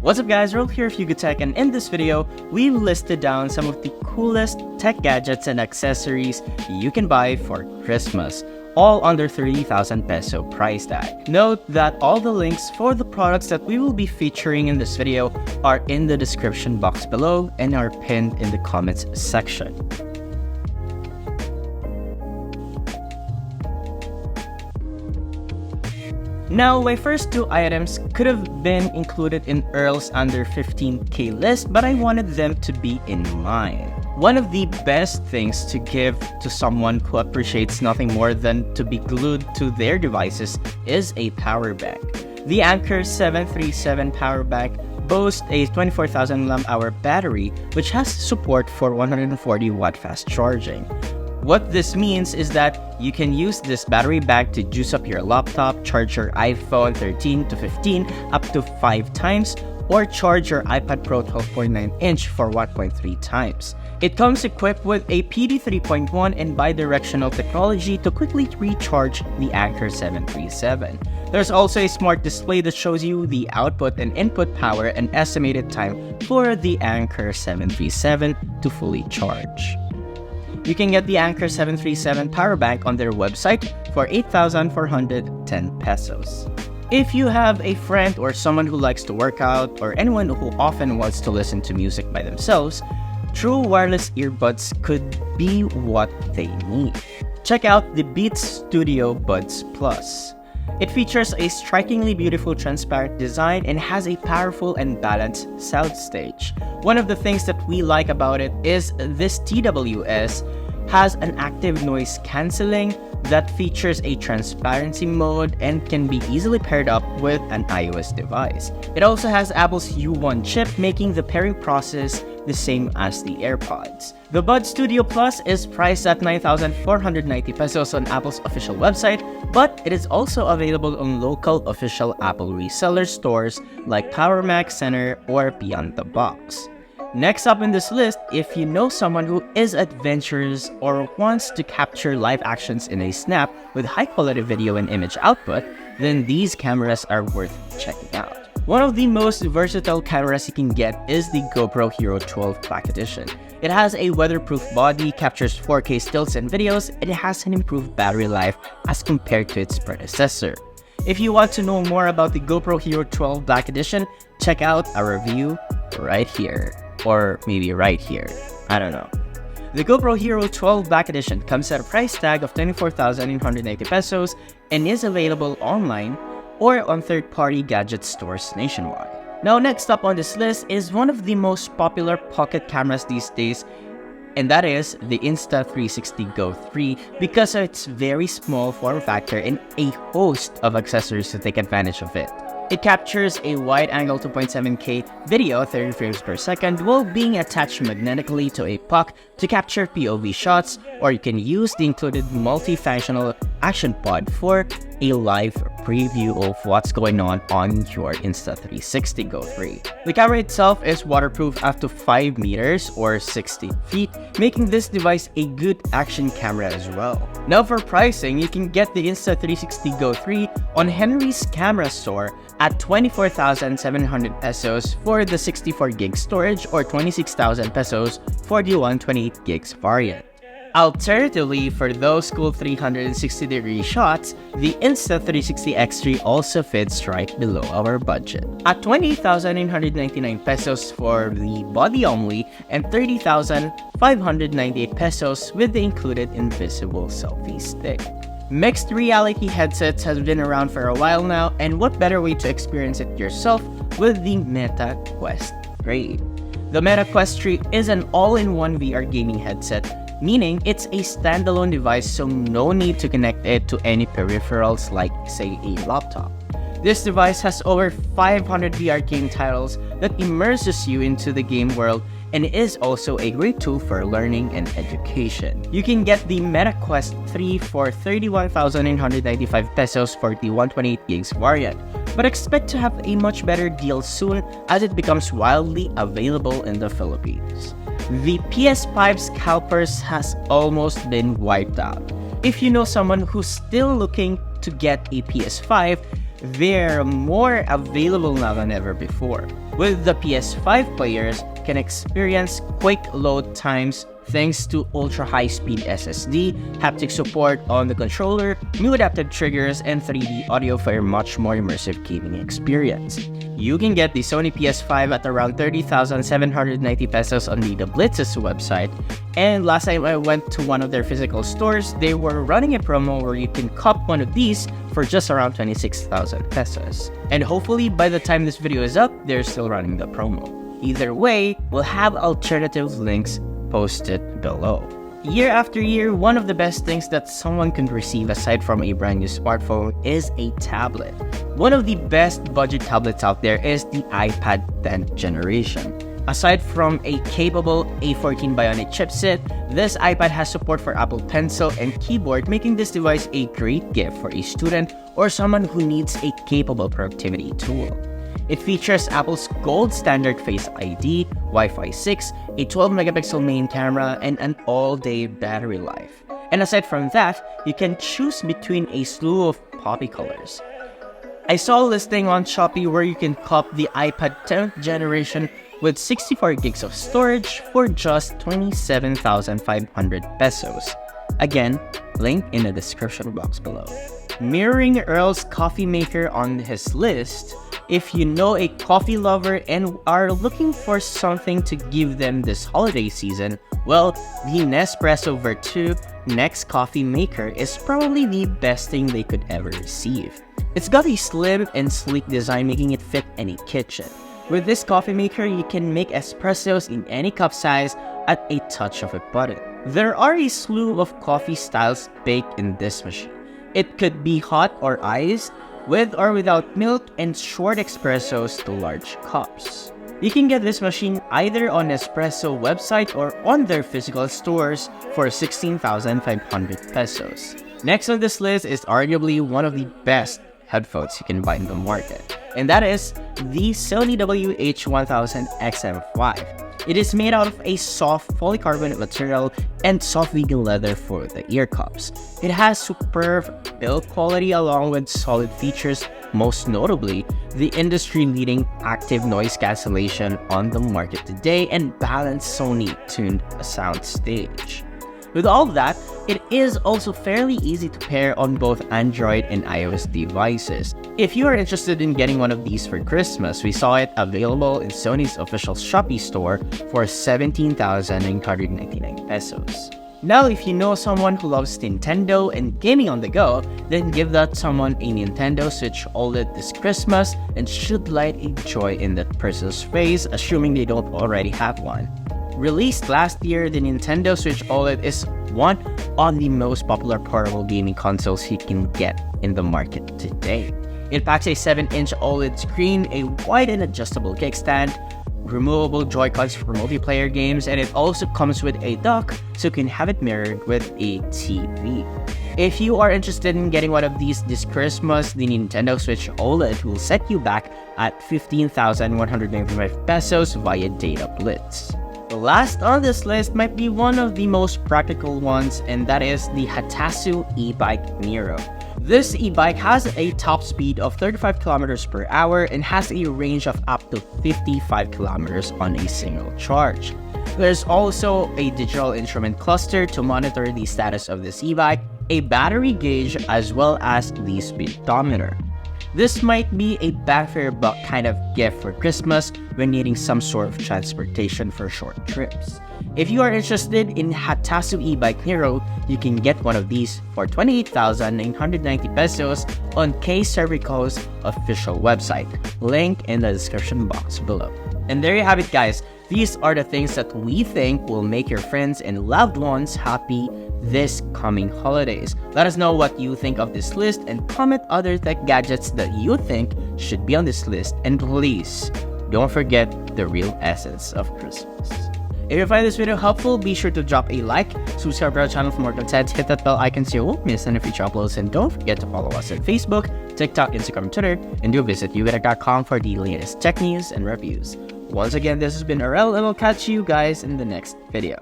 What's up guys, Earl here of Hugo Tech, and in this video, we've listed down some of the coolest tech gadgets and accessories you can buy for Christmas, all under 30,000 peso price tag. Note that all the links for the products that we will be featuring in this video are in the description box below and are pinned in the comments section. Now, my first two items could have been included in Earl's under 15k list, but I wanted them to be in mine. One of the best things to give to someone who appreciates nothing more than to be glued to their devices is a power bank. The Anker 737 power bank boasts a 24,000 mAh battery, which has support for 140 watt fast charging. What this means is that you can use this battery bank to juice up your laptop, charge your iPhone 13 to 15 up to 5 times, or charge your iPad Pro 12.9-inch for 1.3 times. It comes equipped with a PD 3.1 and bidirectional technology to quickly recharge the Anker 737. There's also a smart display that shows you the output and input power and estimated time for the Anker 737 to fully charge. You can get the Anker 737 power bank on their website for 8,410 pesos. If you have a friend or someone who likes to work out or anyone who often wants to listen to music by themselves, true wireless earbuds could be what they need. Check out the Beats Studio Buds Plus. It features a strikingly beautiful transparent design and has a powerful and balanced soundstage. One of the things that we like about it is this TWS has an active noise cancelling that features a transparency mode and can be easily paired up with an iOS device. It also has Apple's U1 chip, making the pairing process the same as the AirPods. The Bud Studio Plus is priced at 9,490 pesos on Apple's official website, but it is also available on local official Apple reseller stores like PowerMax Center or Beyond the Box. Next up in this list, if you know someone who is adventurous or wants to capture live actions in a snap with high quality video and image output, then these cameras are worth checking out. One of the most versatile cameras you can get is the GoPro Hero 12 Black Edition. It has a weatherproof body, captures 4K stills and videos, and it has an improved battery life as compared to its predecessor. If you want to know more about the GoPro Hero 12 Black Edition, check out our review right here. Or maybe right here, I don't know. The GoPro Hero 12 Black Edition comes at a price tag of 24,880 pesos and is available online or on third-party gadget stores nationwide. Now, next up on this list is one of the most popular pocket cameras these days, and that is the Insta360 Go 3 because of its very small form factor and a host of accessories to take advantage of it. It captures a wide-angle 2.7K video 30 frames per second while being attached magnetically to a puck to capture POV shots, or you can use the included multifunctional action pod for a live preview of what's going on your Insta360 Go 3. The camera itself is waterproof up to 5 meters or 60 feet, making this device a good action camera as well. Now for pricing, you can get the Insta360 Go 3 on Henry's Camera Store at 24,700 pesos for the 64 gig storage or 26,000 pesos for the 128 gigs variant. Alternatively, for those cool 360-degree shots, the Insta360 X3 also fits right below our budget at 20,999 pesos for the body only and 30,598 pesos with the included invisible selfie stick. Mixed reality headsets has been around for a while now, and what better way to experience it yourself with the Meta Quest 3. The Meta Quest 3 is an all-in-one VR gaming headset, meaning it's a standalone device, so no need to connect it to any peripherals like, say, a laptop. This device has over 500 VR game titles that immerses you into the game world and is also a great tool for learning and education. You can get the Meta Quest 3 for 31,995 pesos for the 128 gigs variant, but expect to have a much better deal soon as it becomes widely available in the Philippines. The PS5 scalpers has almost been wiped out. If you know someone who's still looking to get a PS5, they're more available now than ever before. With the PS5 players can experience quick load times thanks to ultra high-speed SSD, haptic support on the controller, new adaptive triggers, and 3D audio for a much more immersive gaming experience. You can get the Sony PS5 at around 30,790 pesos on the Blitz's website, and last time I went to one of their physical stores, they were running a promo where you can cop one of these for just around 26,000 pesos. And hopefully by the time this video is up, they're still running the promo. Either way, we'll have alternative links posted below. Year after year, one of the best things that someone can receive aside from a brand new smartphone is a tablet. One of the best budget tablets out there is the iPad 10th generation. Aside from a capable A14 Bionic chipset, this iPad has support for Apple Pencil and keyboard, making this device a great gift for a student or someone who needs a capable productivity tool. It features Apple's gold standard Face ID, Wi-Fi 6, a 12-megapixel main camera, and an all-day battery life. And aside from that, you can choose between a slew of poppy colors. I saw a listing on Shopee where you can cop the iPad 10th generation with 64 gigs of storage for just 27,500 pesos. Again, link in the description box below. Mirroring Earl's coffee maker on his list, if you know a coffee lover and are looking for something to give them this holiday season, well, the Nespresso Vertuo Next Coffee Maker is probably the best thing they could ever receive. It's got a slim and sleek design, making it fit any kitchen. With this coffee maker, you can make espressos in any cup size at a touch of a button. There are a slew of coffee styles baked in this machine. It could be hot or iced, with or without milk, and short espressos to large cups. You can get this machine either on Espresso website or on their physical stores for 16,500 pesos. Next on this list is arguably one of the best headphones you can buy in the market, and that is the Sony WH-1000XM5. It is made out of a soft polycarbonate material and soft vegan leather for the ear cups. It has superb build quality along with solid features, most notably the industry-leading active noise cancellation on the market today and balanced Sony-tuned soundstage. With all that, it is also fairly easy to pair on both Android and iOS devices. If you are interested in getting one of these for Christmas, we saw it available in Sony's official Shopee store for 17,999 pesos. Now, if you know someone who loves Nintendo and gaming on the go, then give that someone a Nintendo Switch OLED this Christmas and should light a joy in that person's face, assuming they don't already have one. Released last year, the Nintendo Switch OLED is one of the most popular portable gaming consoles you can get in the market today. It packs a 7-inch OLED screen, a wide and adjustable kickstand, removable Joy-Cons for multiplayer games, and it also comes with a dock so you can have it mirrored with a TV. If you are interested in getting one of these this Christmas, the Nintendo Switch OLED will set you back at 15,195 pesos via Data Blitz. The last on this list might be one of the most practical ones, and that is the Hatasu e-bike Nero. This e-bike has a top speed of 35 kilometers per hour and has a range of up to 55 kilometers on a single charge. There's also a digital instrument cluster to monitor the status of this e-bike, a battery gauge, as well as the speedometer. This might be a bang for your buck kind of gift for Christmas when needing some sort of transportation for short trips. If you are interested in Hatasu e-bike Nero, you can get one of these for 28,990 pesos on K-Cervico's official website. Link in the description box below. And there you have it, guys. These are the things that we think will make your friends and loved ones happy this coming holidays. Let us know what you think of this list and comment other tech gadgets that you think should be on this list. And please, don't forget the real essence of Christmas. If you find this video helpful, be sure to drop a like, subscribe to our channel for more content, hit that bell icon so you won't miss any future uploads, and don't forget to follow us on Facebook, TikTok, Instagram, and Twitter, and do visit youtube.com for the latest tech news and reviews. Once again, this has been Arel, and I'll catch you guys in the next video.